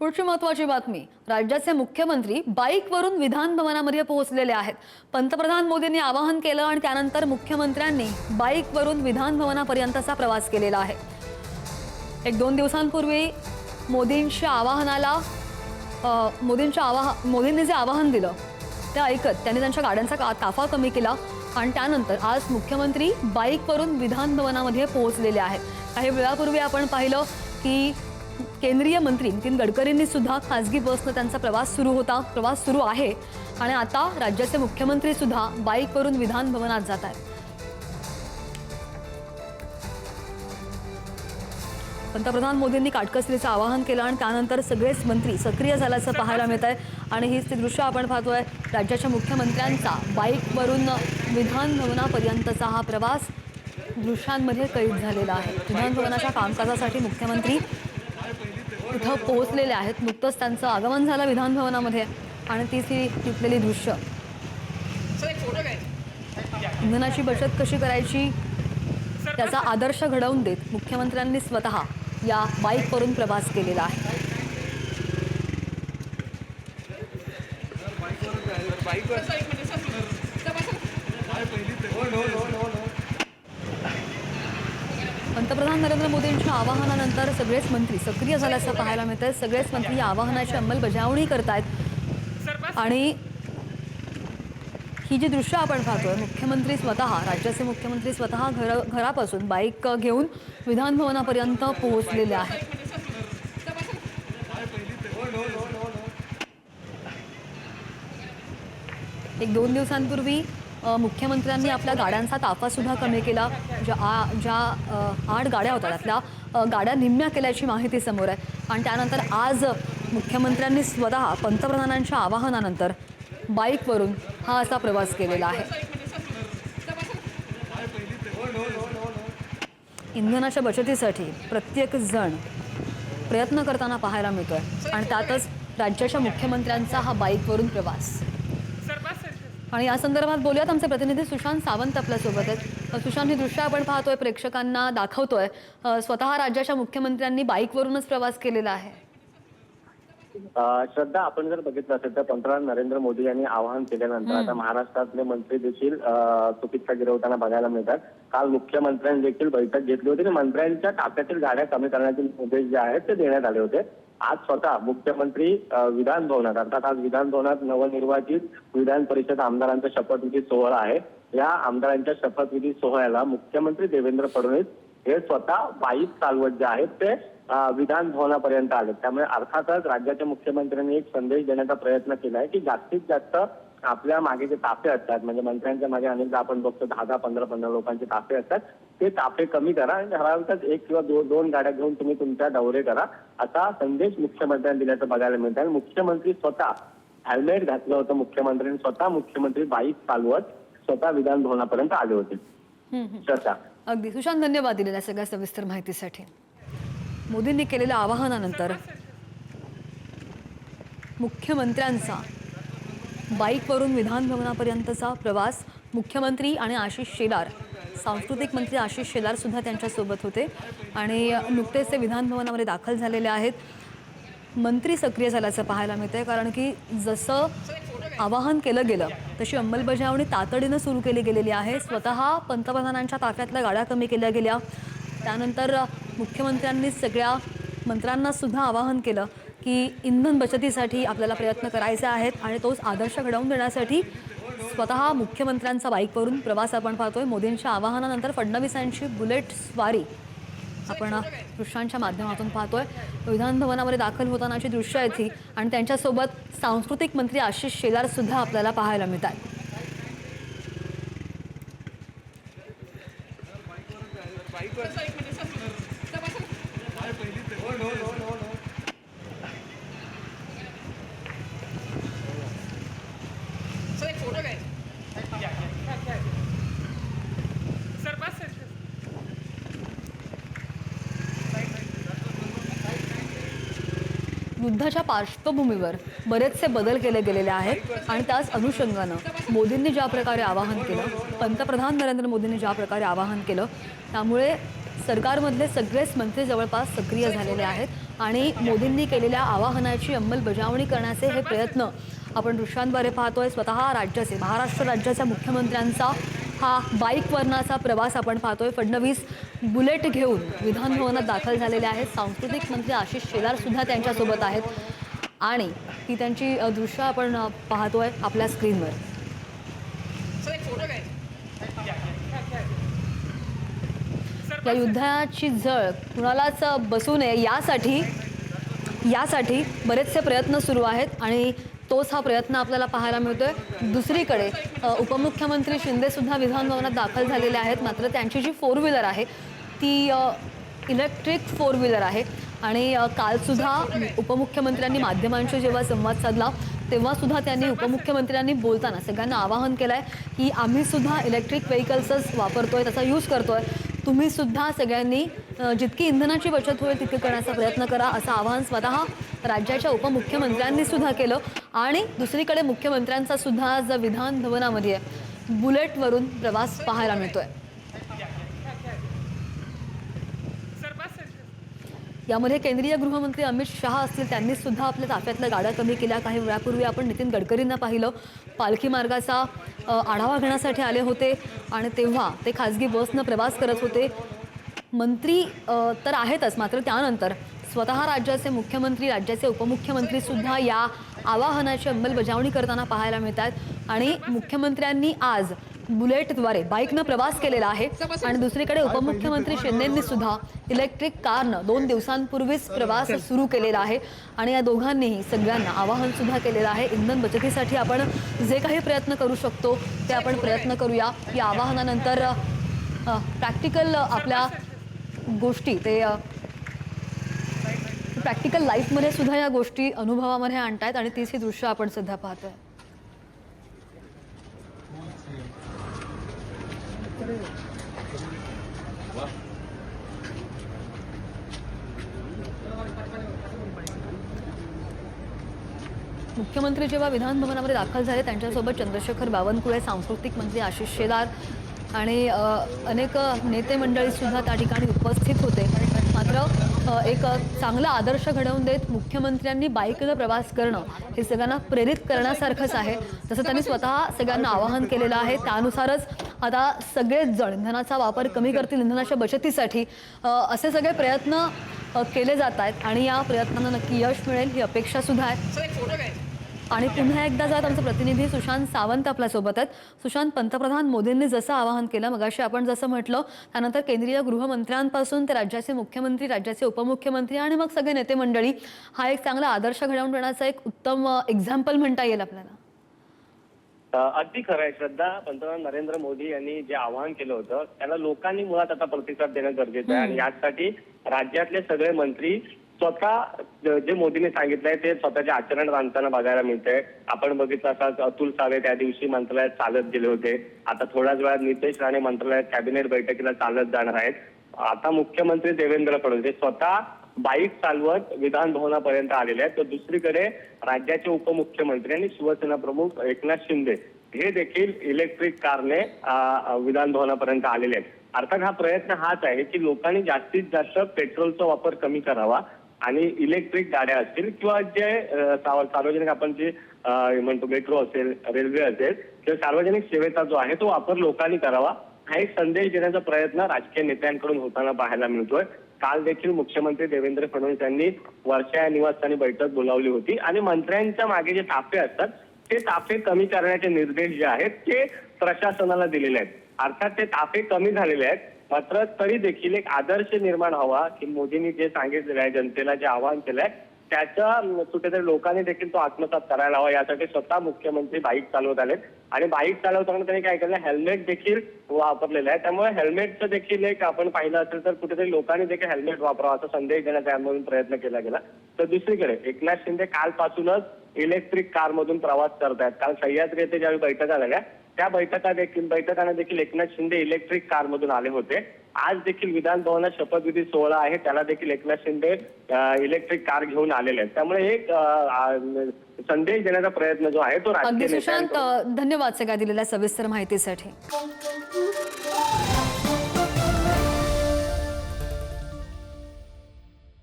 पुढची महत्त्वाची बातमी, राज्याचे मुख्यमंत्री बाईकवरून विधान भवनामध्ये पोहोचलेले आहेत। पंतप्रधान मोदींनी आवाहन केलं आणि त्यानंतर मुख्यमंत्र्यांनी बाईकवरून विधान भवनापर्यंतचा प्रवास केलेला आहे। एक दोन दिवसांपूर्वी मोदींनी जे आवाहन दिलं ते ऐकत त्यांनी त्यांच्या गाड्यांचा ताफा कमी केला आणि त्यानंतर आज मुख्यमंत्री बाईकवरून विधान भवनामध्ये पोहोचलेले आहेत। काही वेळापूर्वी आपण पाहिलं की केंद्रीय मंत्री नितीन गडकरींनी सुद्धा खासगी बसने त्यांचा प्रवास सुरू आहे आणि आता राज्याचे मुख्यमंत्री सुद्धा बाईकवरून विधान भवनात जात आहेत। पंतप्रधान मोदींनी काटकसरीचं आवाहन केलं आणि त्यानंतर सगळेच मंत्री सक्रिय झाल्याचं पाहायला मिळत आहे आणि हीच ती दृश्य आपण पाहतोय। राज्याच्या मुख्यमंत्र्यांचा बाईकवरून विधान भवनापर्यंतचा हा प्रवास दृश्यांमध्ये कैद झालेला आहे। विधान भवनाच्या कामकाजासाठी मुख्यमंत्री इथं पोहोचलेले आहेत। नुकतंच त्यांचं आगमन झालं विधान भवनामध्ये आणि तिथलेली दृश्य, इंधनाची बचत कशी करायची त्याचा आदर्श घडवून देत मुख्यमंत्र्यांनी स्वतः या बाईकवरून प्रवास केलेला आहे। पंतप्रधान नरेंद्र मोदींच्या आवाहनानंतर सगळेच मंत्री सक्रिय झाल्याचं पाहायला मिळतंय। सगळेच मंत्री या आवाहनाची अंमलबजावणी करतायत आणि ही जी दृश्य आपण पाहतोय, राज्याचे मुख्यमंत्री स्वतः घरापासून बाईक घेऊन विधान भवनापर्यंत पोहोचलेले आहेत। एक दोन दिवसांपूर्वी मुख्यमंत्र्यांनी आपल्या गाड्यांचा ताफा सुद्धा कमी केला। ज्या 8 गाड्या होत्या त्यातल्या गाड्या निम्म्या केल्याची माहिती समोर आहे आणि त्यानंतर आज मुख्यमंत्र्यांनी स्वतः पंतप्रधानांच्या आवाहनानंतर बाईकवरून हा असा प्रवास केलेला आहे। इंधनाच्या बचतीसाठी प्रत्येक जण प्रयत्न करताना पाहायला मिळतोय आणि त्यातच राज्याच्या मुख्यमंत्र्यांचा हा बाईकवरून प्रवास। आणि या संदर्भात बोलूयात, आमचे प्रतिनिधी सुशांत सावंत आपल्या सोबत आहेत। सुशांत, ही दृश्य आपण पाहतोय, प्रेक्षकांना दाखवतोय, स्वतः राज्याच्या मुख्यमंत्र्यांनी बाईकवरूनच प्रवास केलेला आहे। श्रद्धा, आपण जर बघितलं असेल तर पंतप्रधान नरेंद्र मोदी यांनी आवाहन केल्यानंतर आता महाराष्ट्रातले मंत्री देखील चुकीचा गिरवताना बघायला मिळतात। काल मुख्यमंत्र्यांनी देखील बैठक घेतली होती आणि मंत्र्यांच्या ताफ्यातील गाड्या कमी करण्याचे निर्देश जे आहेत ते देण्यात आले होते। आज स्वतः मुख्यमंत्री विधान भवनात, अर्थात आज विधान भवनात नवनिर्वाचित विधान परिषद आमदारांचा शपथविधी सोहळा आहे। या आमदारांच्या शपथविधी सोहळ्याला मुख्यमंत्री देवेंद्र फडणवीस हे स्वतः बाईक चालवत जे आहेत ते विधान भवनापर्यंत आले। त्यामुळे अर्थातच राज्याच्या मुख्यमंत्र्यांनी एक संदेश देण्याचा प्रयत्न केला आहे की जास्तीत जास्त आपल्या मागे जे ताफे असतात, म्हणजे मंत्र्यांच्या मागे अनेकदा आपण बघतो 10-10, 15-15 लोकांचे ताफे असतात, ते ताफे कमी करा आणि ठराविकच 1 किंवा 2 गाड्या घेऊन तुम्ही तुमच्या दौरे करा, असा संदेश मुख्यमंत्र्यांनी दिल्याचं बघायला मिळतं। आणि मुख्यमंत्री स्वतः हेल्मेट घातलं होतं, मुख्यमंत्री बाईक चालवत स्वतः विधान भवनापर्यंत आले होते। अगदी सुशांत, धन्यवाद दिलेल्या सगळ्या सविस्तर माहितीसाठी। मोदींनी केलेल्या आवाहनानंतर मुख्यमंत्र्यांचा बाईकवरून विधान भवनापर्यंतचा प्रवास, मुख्यमंत्री आणि आशिष शेलार, सांस्कृतिक मंत्री आशिष शेलार सुद्धा त्यांच्यासोबत होते आणि नुकतेच ते विधान भवनामध्ये दाखल झालेले आहेत। मंत्री सक्रिय झाल्याचं पाहायला मिळतंय, कारण की जसं आवाहन केलं गेलं तशी अंमलबजावणी तातडीनं सुरू केली गेलेली आहे। स्वतः पंतप्रधानांच्या ताफ्यातल्या गाड्या कमी केल्या गेल्या, त्यानंतर मुख्यमंत्र्यांनी सगळ्या मंत्र्यांना सुद्धा आवाहन केलं की इंधन बचतीसाठी आपल्याला प्रयत्न करायचे आहेत आणि तोच आदर्श घडवून देण्यासाठी स्वतः मुख्यमंत्र्यांचा बाईकवरून प्रवास आपण पाहतोय। मोदींच्या आवाहनानंतर फडणवीसांची बुलेट स्वारी आपण दृश्यांच्या माध्यमातून पाहतोय। विधान भवनामध्ये दाखल होतानाची दृश्य आहेत ही आणि त्यांच्यासोबत सांस्कृतिक मंत्री आशिष शेलार सुद्धा आपल्याला पाहायला मिळतात। युद्धाच्या पार्श्वभूमीवर बरेचसे बदल केले गेलेले आहेत आणि त्याच अनुषंगानं मोदींनी ज्या प्रकारे आवाहन केलं, पंतप्रधान नरेंद्र मोदींनी ज्या प्रकारे आवाहन केलं, त्यामुळे सरकारमधले सगळेच मंत्री जवळपास सक्रिय झालेले आहेत आणि मोदींनी केलेल्या आवाहनाची अंमलबजावणी करण्याचे हे प्रयत्न आपण दृश्यांद्वारे पाहतोय। स्वतः राज्याचे महाराष्ट्र राज्याच्या मुख्यमंत्र्यांचा हा बाईकवरनाचा प्रवास आपण पाहतोय। फडणवीस बुलेट घेऊन विधान भवनात दाखल झालेले आहेत। सांस्कृतिक मंत्री आशिष शेलार सुद्धा त्यांच्यासोबत आहेत आणि ही त्यांची दृश्य आपण पाहतोय आपल्या स्क्रीनवर। या युद्धाची झळ कुणालाच बसू नये यासाठी बरेचसे प्रयत्न सुरू आहेत आणि तोच हा प्रयत्न आपल्याला पाहायला मिळतोय। दुसरीकडे उपमुख्यमंत्री शिंदे सुद्धा विधान भवनात दाखल झालेले आहेत, मात्र त्यांची जी 4 व्हीलर आहे ती इलेक्ट्रिक 4 व्हीलर आहे आणि काल सुद्धा उपमुख्यमंत्र्यांनी माध्यमांशी जेव्हा संवाद साधला तेव्हा सुद्धा त्यांनी उपमुख्यमंत्र्यांनी बोलताना सगळ्यांना आवाहन केलंय की आम्ही सुद्धा इलेक्ट्रिक व्हेकल्सच वापरतोय, त्याचा यूज करतोय, तुम्ही सुद्धा सगळ्यांनी जितकी इंधनाची बचत होईल तितकी करण्याचा प्रयत्न करा असं आवाहन स्वतः राज्याच्या उपमुख्यमंत्र्यांनी सुद्धा केलं। आणि दुसरीकडे मुख्यमंत्र्यांचा सुद्धा आज विधान भवनामध्ये बुलेटवरून प्रवास पाहायला मिळतोय। यामध्ये केंद्रीय गृहमंत्री अमित शहा असतील, त्यांनी सुद्धा आपल्या ताफ्यातल्या गाड्या कमी केल्या। काही वेळापूर्वी आपण नितीन गडकरींना पाहिलं, पालखी मार्गाचा आढावा घेण्यासाठी आले होते आणि तेव्हा ते खासगी बसनं प्रवास करत होते। मंत्री तर आहेतच, मात्र त्यानंतर स्वतः राज्याचे मुख्यमंत्री राज्याचे उपमुख्यमंत्री सुद्धा या आवाहनाची अंमलबजावणी करताना पाहायला मिळतात आणि मुख्यमंत्र्यांनी आज बुलेटद्वारे बाईकनं प्रवास केलेला आहे आणि दुसरीकडे उपमुख्यमंत्री शिंदेंनी सुद्धा इलेक्ट्रिक कारनं 2 दिवसांपूर्वीच प्रवास सुरू केलेला आहे आणि या दोघांनीही सगळ्यांना आवाहन सुद्धा केलेलं आहे, इंधन बचतीसाठी आपण जे काही प्रयत्न करू शकतो ते आपण प्रयत्न करूया। या आवाहनानंतर प्रॅक्टिकल आपल्या गोष्टी ते प्रॅक्टिकल लाईफमध्ये सुद्धा या गोष्टी अनुभवामध्ये आणतायत आणि तीच ही दृश्य आपण सध्या पाहतोय। मुख्यमंत्री जेव्हा विधान भवनामध्ये दाखल झाले त्यांच्यासोबत चंद्रशेखर बावनकुळे, सांस्कृतिक मंत्री आशिष शेलार आणि अनेक नेते मंडळी सुद्धा त्या ठिकाणी उपस्थित होते। मात्र एक चांगला आदर्श घडवून देत मुख्यमंत्र्यांनी बाईकनं प्रवास करणं हे सगळ्यांना प्रेरित करण्यासारखंच आहे, जसं त्यांनी स्वतः सगळ्यांना आवाहन केलेलं आहे। त्यानुसारच आता सगळेच जण इंधनाचा वापर कमी करतील, इंधनाच्या बचतीसाठी असे सगळे प्रयत्न केले जात आहेत आणि या प्रयत्नांना नक्की यश मिळेल ही अपेक्षा सुद्धा आहे। आणि पुन्हा एकदा जात आमचे प्रतिनिधी सुशांत सावंत आपल्यासोबत आहेत। सुशांत, पंतप्रधान मोदींनी जसं आवाहन केलं मगाशी आपण जसं म्हटलं, त्यानंतर केंद्रीय गृहमंत्र्यांपासून ते राज्याचे मुख्यमंत्री, राज्याचे उपमुख्यमंत्री आणि मग सगळे नेते मंडळी, हा एक चांगला आदर्श घडवून देण्याचा एक उत्तम एक्झाम्पल म्हणता येईल आपल्याला। अगदी खरं आहे श्रद्धा, पंतप्रधान नरेंद्र मोदी यांनी जे आवाहन केलं होतं त्याला लोकांनी मुळात आता प्रतिसाद देणं गरजेचं आहे आणि यासाठी राज्यातले सगळे मंत्री स्वतः जे मोदींनी सांगितलंय ते स्वतःचे आचरण आणताना बघायला मिळतंय। आपण बघितलं असं अतुल सावे त्या दिवशी मंत्रालयात चालत गेले होते, आता थोड्याच वेळात नितेश राणे मंत्रालयात कॅबिनेट बैठकीला चालत जाणार आहेत। आता मुख्यमंत्री देवेंद्र फडणवीस स्वतः बाईक चालवत विधान भवनापर्यंत आलेले आहेत, तर दुसरीकडे राज्याचे उपमुख्यमंत्री आणि शिवसेना प्रमुख एकनाथ शिंदे हे देखील इलेक्ट्रिक कारने विधान भवनापर्यंत आलेले आहेत। अर्थात हा प्रयत्न हाच आहे की लोकांनी जास्तीत जास्त पेट्रोलचा वापर कमी करावा आणि इलेक्ट्रिक गाड्या असतील किंवा जे सार्वजनिक आपण जे म्हणतो मेट्रो असेल, रेल्वे असेल किंवा सार्वजनिक सेवेचा जो आहे तो वापर लोकांनी करावा, हा एक संदेश देण्याचा प्रयत्न राजकीय नेत्यांकडून होताना पाहायला मिळतोय। काल देखील मुख्यमंत्री देवेंद्र फडणवीस यांनी वर्षा या निवासस्थानी बैठक बोलावली होती आणि मंत्र्यांच्या मागे जे ताफे असतात ते ताफे कमी करण्याचे निर्देश जे आहेत ते प्रशासनाला दिलेले आहेत। अर्थात ते ताफे कमी झालेले आहेत, मात्र तरी देखील एक आदर्श निर्माण व्हावा की मोदींनी जे सांगितलेलं आहे, जनतेला जे आवाहन केलंय त्याच्या कुठेतरी लोकांनी देखील तो आत्मसात करायला हवा, यासाठी स्वतः मुख्यमंत्री बाईक चालवत आलेत आणि बाईक चालवताना त्यांनी काय केलं, हेल्मेट देखील वापरलेलं आहे। त्यामुळे हेल्मेटचं देखील एक आपण पाहिलं असेल तर कुठेतरी लोकांनी देखील हेल्मेट वापरावा असा संदेश देण्याचा यामधून प्रयत्न केला गेला। तर दुसरीकडे एकनाथ शिंदे कालपासूनच इलेक्ट्रिक कारमधून प्रवास करतायत। काल सह्याद्री येथे ज्यावेळी बैठका झाल्या त्या बैठकांना देखील एकनाथ शिंदे इलेक्ट्रिक कारमधून आले होते। आज देखील विधान भवनात शपथविधी सोहळा आहे, त्याला देखील एकनाथ शिंदे इलेक्ट्रिक कार घेऊन आलेले आहेत। त्यामुळे एक संदेश देण्याचा प्रयत्न जो आहे तो राजकीय धन्यवाद सगळ्या दिलेल्या सविस्तर माहितीसाठी।